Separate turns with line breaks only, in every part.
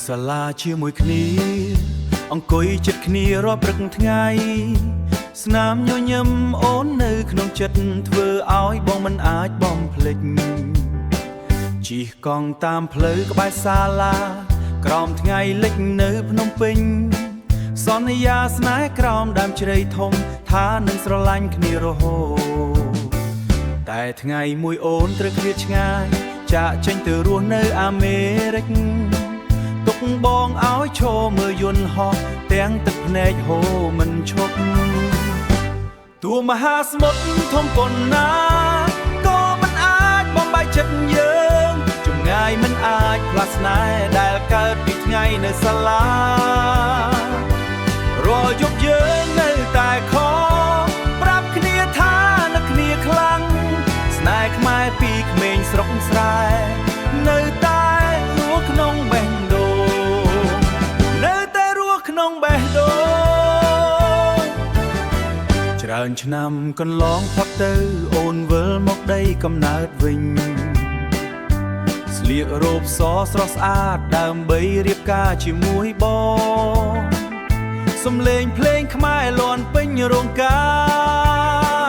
សាលាជាមួយគ្នាអង្គុយចិត្តគ្នារាល់ព្រឹកថ្ងៃស្នាមញញឹមអូននៅក្នុងចិត្តធ្វើឲ្យបងមិនអាចបំភ្លេចជិះកង់តាមផ្លូវក្បែរសាលាក្រោមថ្ងៃលិចនៅភ្នំពេញសន្យាស្នេហ៍ក្រោមដើមជ្រៃធំថានឹងស្រឡាញ់គ្នារហូតតែថ្ងៃមួយអូនត្រូវឃ្លាតឆ្ងាយចាកចេញទៅរស់នៅអាមេរិកទុកបងឲ្យឈរមើលយន្តហោះទាំងទឹកភ្នែកហូរមិនឈប់ទោះមហាសមុទ្រធំប៉ុណ្ណាក៏មិនអាចបំបែកចិត្តយើងចម្ងាយមិនអាចផ្លាស់ស្នេហ៍ដែលកើតពីថ្ងៃនៅសាលារាល់យប់យើងនៅតែខកប្រាប់គ្នាថានឹកគ្នាខ្លាំងស្នេហ៍ខ្មែរពីក្មេងស្រុកស្រែនៅតែរស់ក្នុងបេះដូងនៅតែរស់ក្នុងបេះដូងច្រើនឆ្នាំកន្លងផុតទៅអូនវិលមកដីកំណើតវិញស្លៀករ៉ូបសស្រស់ស្អាតដើម្បីរៀបការជាមួយបងសំឡេងភ្លេងខ្មែរលាន់ពេញរោងការ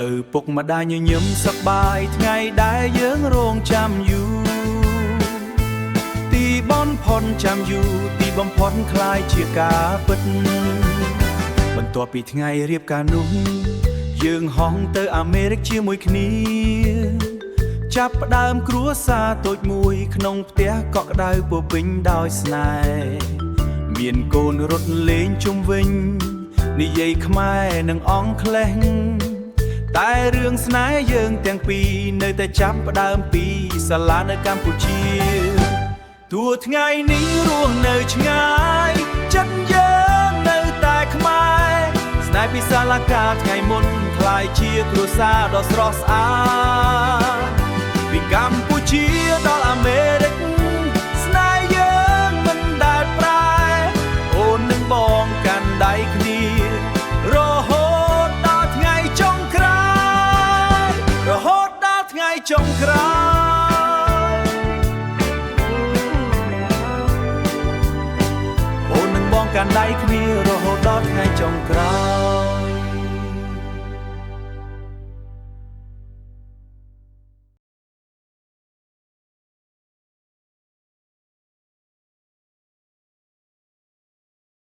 ឪពុកម្ដាយញញឹមសប្បាយថ្ងៃដែលយើងរងចាំយូរទីបំផុតចាំយូរទីបំផុតคล้ายជាការពិតបន្ទាប់ពីថ្ងៃរៀបការនោះយើងហោះទៅអាមេរិកជាមួយគ្នាចាប់ផ្ដើមគ្រួសារតូចមួយក្នុងផ្ទះកក់ក្ដៅពោពេញដោយស្នេហ៍មានកូនរត់លេងជុំវិញនិយាយខ្មែរនិងអង់គ្លេសតែរឿងស្នេហ៍យើងទាំងពីរនៅតែចាប់ផ្ដើមពីសាលានៅកម្ពុជាទោះថ្ងៃនេះរស់នៅឆ្ងាយចិត្តយើងនៅតែខ្មែរស្នេហ៍ពីសាលាកាថ្ងៃមុនคล้ายជាគ្រួសារដ៏ស្រស់ស្អាតពីកម្ពុជាដល់អាមេរិកស្នេហ៍យើងមិនដែលប្រែអូននឹងបងកាន់ដៃគ្នារហូតដល់ថ្ងៃចុងក្រោយរហូតដល់ថ្ងៃចុងក្រោយអូននឹងបងកាន់ដៃគ្នារហូតដល់ថ្ងៃចុងក្រោយ